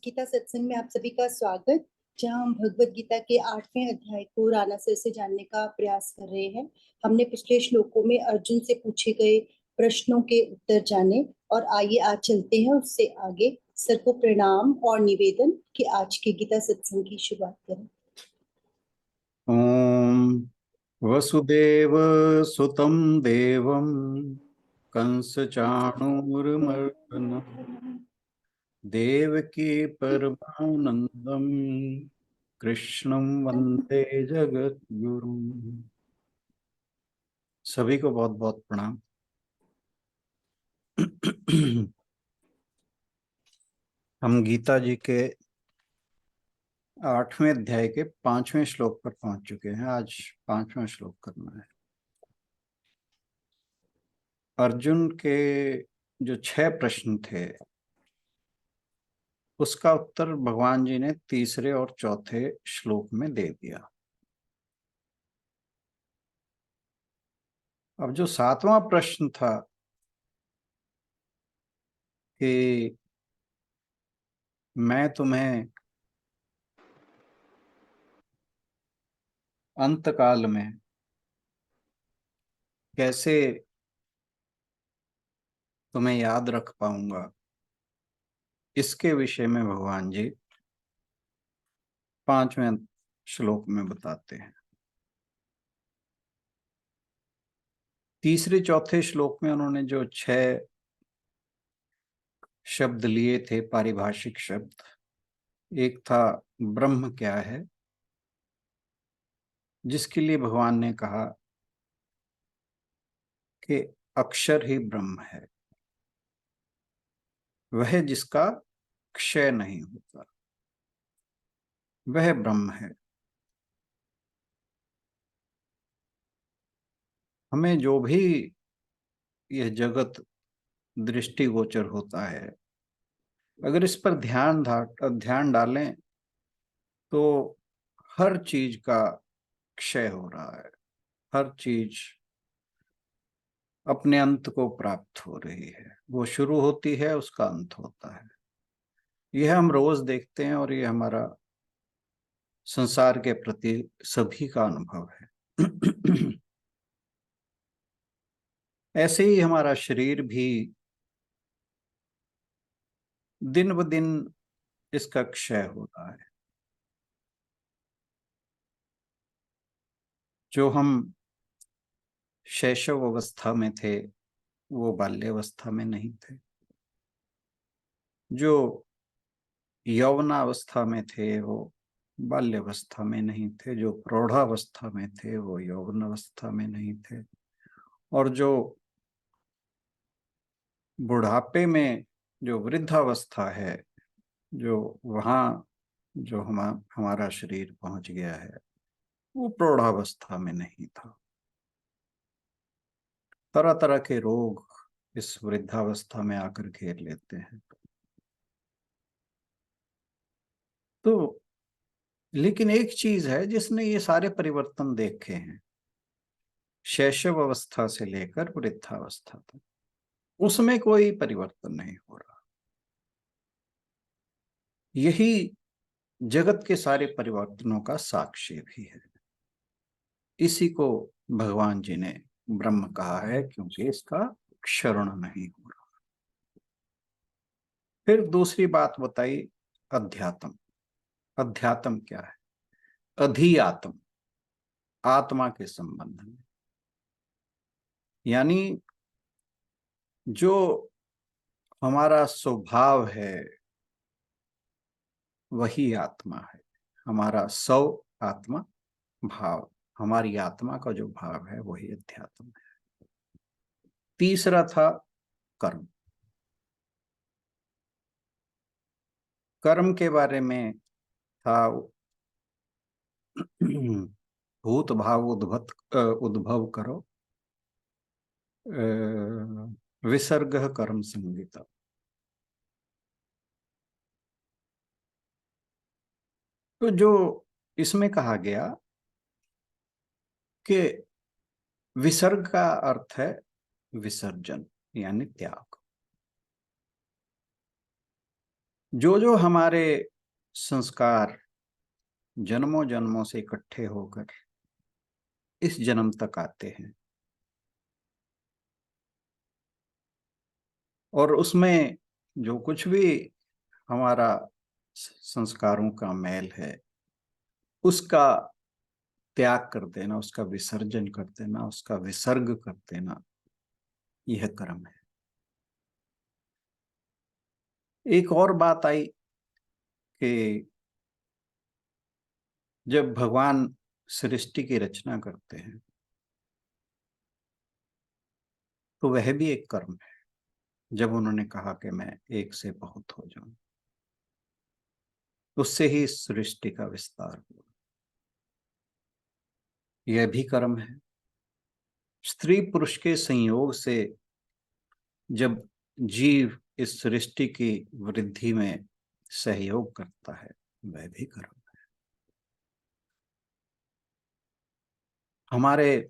गीता सत्संग में आप सभी का स्वागत। जहां हम भगवत गीता के 8वें अध्याय को राणा सर से जानने का प्रयास कर रहे हैं। हमने पिछले श्लोकों में अर्जुन से पूछे गए प्रश्नों के उत्तर जाने और आइए आज चलते हैं उससे आगे। सर को प्रणाम और निवेदन कि आज के गीता सत्संग की शुरुआत करें। ओम वसुदेव सुतं देवं कंसचाणूरमर्दनं देवकी परमानंदं कृष्णं वंदे जगद्गुरुं। सभी को बहुत बहुत प्रणाम। हम गीता जी के 8वें अध्याय के 5वें श्लोक पर पहुंच चुके हैं। आज 5वां श्लोक करना है। अर्जुन के जो 6 प्रश्न थे उसका उत्तर भगवान जी ने तीसरे और चौथे श्लोक में दे दिया। अब जो 7वां प्रश्न था कि मैं तुम्हें अंतकाल में कैसे तुम्हें याद रख पाऊंगा, इसके विषय में भगवान जी 5वें श्लोक में बताते हैं। तीसरे चौथे श्लोक में उन्होंने जो 6 शब्द लिए थे, पारिभाषिक शब्द, एक था ब्रह्म क्या है, जिसके लिए भगवान ने कहा कि अक्षर ही ब्रह्म है, वह जिसका क्षय नहीं होता, वह ब्रह्म है। हमें जो भी यह जगत दृष्टिगोचर होता है, अगर इस पर ध्यान डालें तो हर चीज का क्षय हो रहा है, हर चीज अपने अंत को प्राप्त हो रही है। वो शुरू होती है, उसका अंत होता है। यह हम रोज देखते हैं और ये हमारा संसार के प्रति सभी का अनुभव है। ऐसे ही हमारा शरीर भी दिन ब दिन इसका क्षय हो रहा है। जो हम शैशव अवस्था में थे वो बाल्यावस्था में नहीं थे, जो यौवनावस्था में थे वो बाल्यावस्था में नहीं थे, जो प्रौढ़ावस्था में थे वो यौवनावस्था में नहीं थे, और जो बुढ़ापे में जो वृद्धावस्था है, जो वहाँ जो हमारा शरीर पहुंच गया है, वो प्रौढ़ावस्था में नहीं था। तरह तरह के रोग इस वृद्धावस्था में आकर घेर लेते हैं। तो लेकिन एक चीज है जिसने ये सारे परिवर्तन देखे हैं, शैशव अवस्था से लेकर वृद्धावस्था तक, उसमें कोई परिवर्तन नहीं हो रहा। यही जगत के सारे परिवर्तनों का साक्षी भी है। इसी को भगवान जी ने ब्रह्म कहा है, क्योंकि इसका क्षरण नहीं हो रहा। फिर दूसरी बात बताई अध्यात्म। अध्यात्म क्या है? अधियात्म, आत्मा के संबंध में, यानी जो हमारा स्वभाव है वही आत्मा है। हमारा स्व आत्मा भाव, हमारी आत्मा का जो भाव है वही अध्यात्म है। तीसरा था कर्म। कर्म के बारे में था भूत भाव उद्भव करो, विसर्ग कर्म संगीता। तो जो इसमें कहा गया कि विसर्ग का अर्थ है विसर्जन, यानी त्याग। जो जो हमारे संस्कार जन्मों जन्मों से इकट्ठे होकर इस जन्म तक आते हैं, और उसमें जो कुछ भी हमारा संस्कारों का मैल है, उसका त्याग कर देना, उसका विसर्जन कर देना, उसका विसर्ग कर देना, यह कर्म है। एक और बात आई कि जब भगवान सृष्टि की रचना करते हैं तो वह भी एक कर्म है। जब उन्होंने कहा कि मैं एक से बहुत हो जाऊं, उससे ही सृष्टि का विस्तार हुआ, यह भी कर्म है। स्त्री पुरुष के संयोग से जब जीव इस सृष्टि की वृद्धि में सहयोग करता है, वह भी कर्म है। हमारे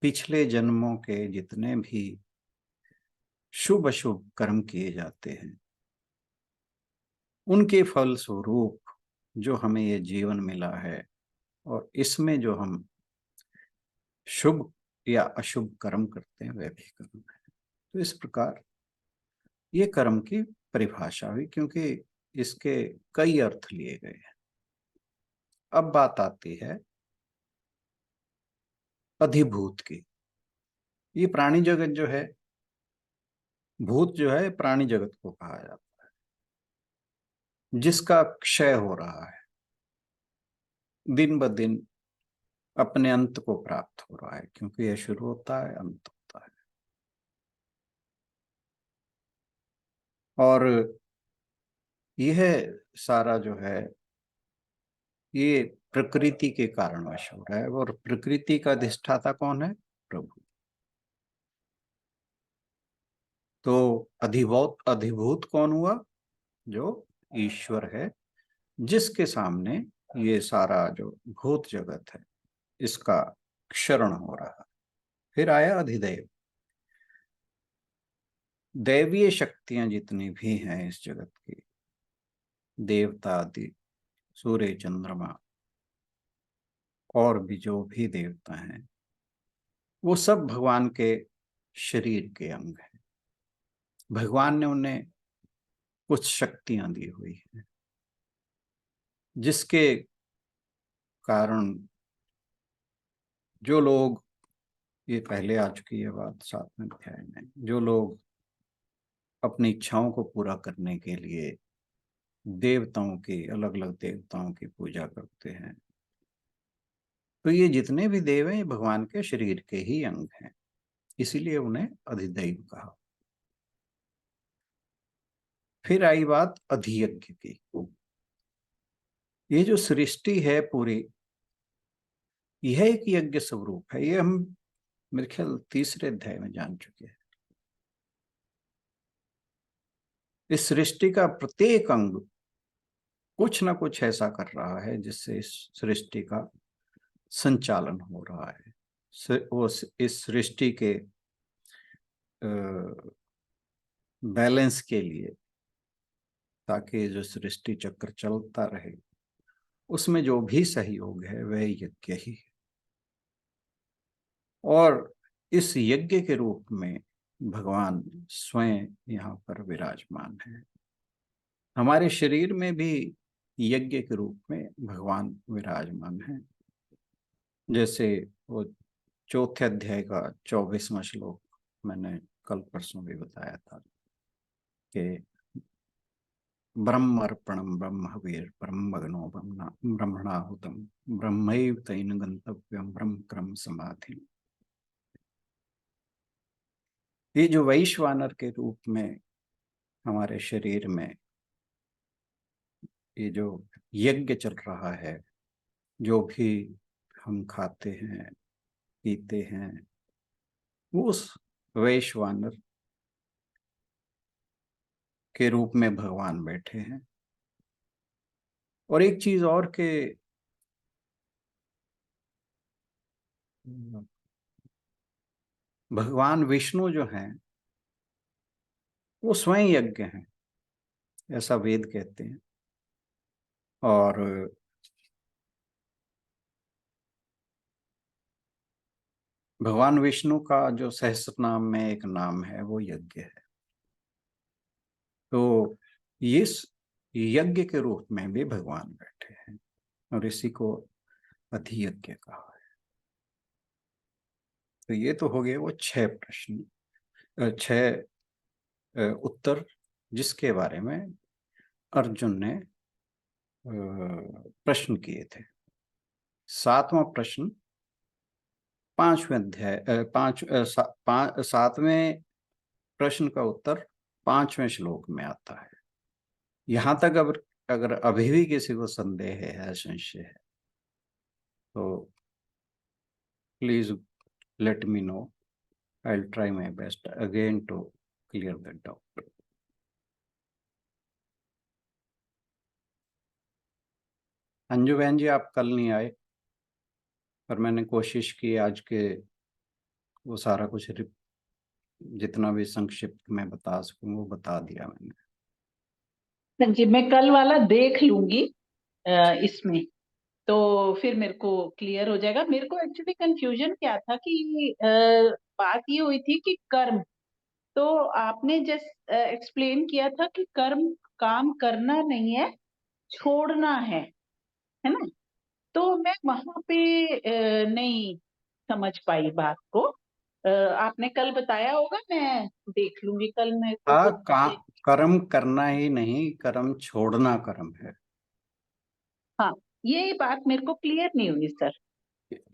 पिछले जन्मों के जितने भी शुभ अशुभ कर्म किए जाते हैं, उनके फल स्वरूप जो हमें ये जीवन मिला है, और इसमें जो हम शुभ या अशुभ कर्म करते हैं, वह भी कर्म है। तो इस प्रकार ये कर्म की परिभाषा हुई, क्योंकि इसके कई अर्थ लिए गए हैं। अब बात आती है अधिभूत की। ये प्राणी जगत जो है, भूत जो है प्राणी जगत को कहा जाता है, जिसका क्षय हो रहा है, दिन ब दिन अपने अंत को प्राप्त हो रहा है, क्योंकि यह शुरू होता है, अंत होता है। और यह सारा जो है, ये प्रकृति के कारणवश हो रहा है, और प्रकृति का अधिष्ठाता कौन है? प्रभु। तो अधिभूत कौन हुआ? जो ईश्वर है, जिसके सामने ये सारा जो भूत जगत है, इसका क्षरण हो रहा है। फिर आया अधिदैव। दैवीय शक्तियां जितनी भी हैं इस जगत की, देवता आदि, सूर्य चंद्रमा और भी जो भी देवता हैं, वो सब भगवान के शरीर के अंग हैं। भगवान ने उन्हें कुछ शक्तियां दी हुई हैं, जिसके कारण जो लोग, ये पहले आ चुकी है बात 7वें अध्याय में, जो लोग अपनी इच्छाओं को पूरा करने के लिए देवताओं की, अलग अलग देवताओं की पूजा करते हैं, तो ये जितने भी देव हैं, ये भगवान के शरीर के ही अंग हैं, इसीलिए उन्हें अधिदैव कहा। फिर आई बात अधियज्ञ की। ये जो सृष्टि है पूरी, यह एक यज्ञ स्वरूप है। ये हम मेरे ख्याल 3रे अध्याय में जान चुके हैं। इस सृष्टि का प्रत्येक अंग कुछ ना कुछ ऐसा कर रहा है जिससे इस सृष्टि का संचालन हो रहा है। वो इस सृष्टि के बैलेंस के लिए, ताकि जो सृष्टि चक्र चलता रहे, उसमें जो भी सहयोग है वह यज्ञ ही है। और इस यज्ञ के रूप में भगवान स्वयं यहाँ पर विराजमान है। हमारे शरीर में भी यज्ञ के रूप में भगवान विराजमान है। जैसे वो 4थे अध्याय का 24वां श्लोक मैंने कल परसों भी बताया था कि ब्रह्मर्पणम ब्रह्मवीर ब्रह्मग्नो ब्रह्मणाहुतम ब्रह्मैव तेन गंतव्यम ब्रह्म क्रम समाधि। ये जो वैश्वानर के रूप में हमारे शरीर में ये जो यज्ञ चल रहा है, जो भी हम खाते हैं पीते हैं, वो उस वैश्वानर के रूप में भगवान बैठे हैं। और एक चीज और के भगवान विष्णु जो हैं, वो स्वयं यज्ञ हैं। ऐसा वेद कहते हैं। और भगवान विष्णु का जो सहस्त्र नाम में एक नाम है वो यज्ञ है। तो इस यज्ञ के रूप में भी भगवान बैठे हैं और इसी को अधियज्ञ कहा है। तो ये तो हो गए वो 6 प्रश्न, 6 उत्तर जिसके बारे में अर्जुन ने प्रश्न किए थे। 7वां प्रश्न 5वें अध्याय 7वें प्रश्न का उत्तर 5वें श्लोक में आता है। यहां तक अगर अभी भी किसी को संदेह है, संशय है, तो please let me know. I'll try my best again to clear that doubt. Anju बहन जी, आप कल नहीं आए, पर मैंने कोशिश की आज के वो सारा कुछ जितना भी संक्षिप्त में बता सकूं वो बता दिया मैंने। जी, मैं कल वाला देख लूंगी इसमें, तो फिर मेरे को क्लियर हो जाएगा। मेरे को एक्चुअली कंफ्यूजन क्या था कि बात ये हुई थी कि कर्म, तो आपने जस्ट एक्सप्लेन किया था कि कर्म काम करना नहीं है, छोड़ना है ना। तो मैं वहां पे नहीं समझ पाई बात को। आपने कल बताया होगा, मैं देख लूंगी कल। मेरे को कर्म करना ही नहीं, कर्म छोड़ना कर्म है। हाँ, ये बात मेरे को क्लियर नहीं हुई सर।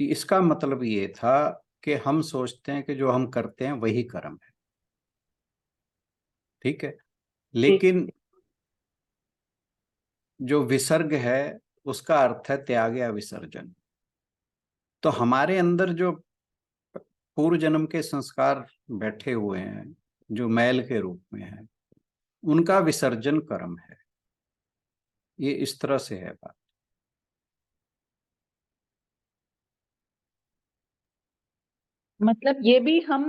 इसका मतलब ये था कि हम सोचते हैं कि जो हम करते हैं वही कर्म है, ठीक है, लेकिन जो विसर्ग है उसका अर्थ है त्याग या विसर्जन। तो हमारे अंदर जो पूर्व जन्म के संस्कार बैठे हुए हैं, जो मैल के रूप में है, उनका विसर्जन कर्म है। ये इस तरह से है बात। मतलब ये भी हम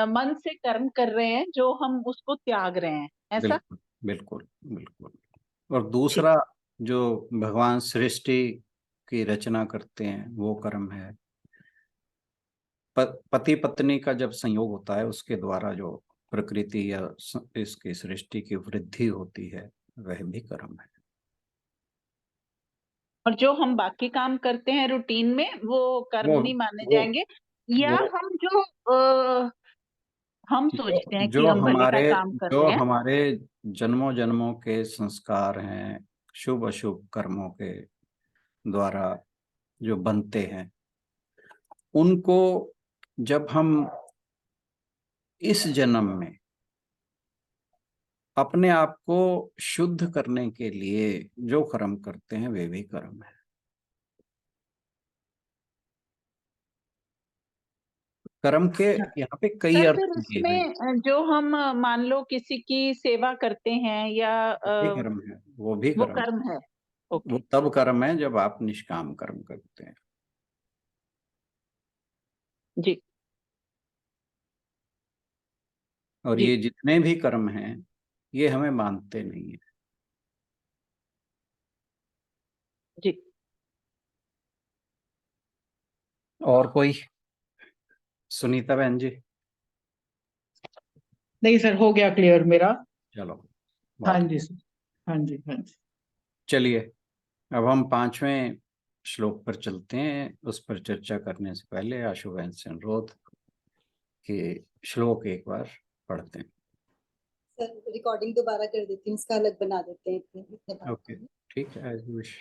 मन से कर्म कर रहे हैं जो हम उसको त्याग रहे हैं, ऐसा? बिल्कुल बिल्कुल बिल्कुल। और दूसरा, जो भगवान सृष्टि की रचना करते हैं वो कर्म है। पति पत्नी का जब संयोग होता है उसके द्वारा जो प्रकृति या इसकी सृष्टि की वृद्धि होती है वह भी कर्म है। और जो हम बाकी काम करते हैं रूटीन में, वो कर्म वो नहीं माने वो जाएंगे? या वो हम जो हम सोचते हैं कि जो हम भले का काम कर जो रहे हैं? हमारे जन्मों जन्मों के संस्कार हैं, शुभ अशुभ कर्मों के द्वारा जो बनते हैं, उनको जब हम इस जन्म में अपने आप को शुद्ध करने के लिए जो कर्म करते हैं वे भी कर्म है। कर्म के यहाँ पे कई सर अर्थ फिर दिए गए। इसमें जो हम मान लो किसी की सेवा करते हैं या वो भी कर्म है, वो भी वो कर्म। कर्म है। वो ओके। तब कर्म है जब आप निष्काम कर्म करते हैं। जी और जी ये जितने भी कर्म हैं ये हमें मानते नहीं है। जी। और कोई? सुनीता बहन जी? नहीं सर, हो गया क्लियर मेरा। चलो, हाँ बहुत। जी सर, हाँ जी हाँ जी। चलिए, अब हम 5वें श्लोक पर चलते हैं। उस पर चर्चा करने से पहले आशु बहन से अनुरोध कि श्लोक एक बार पढ़ते हैं। सर रिकॉर्डिंग दोबारा कर देती हूँ, इसका अलग बना देते हैं इतने बात ओके, ठीक है, एज यू विश।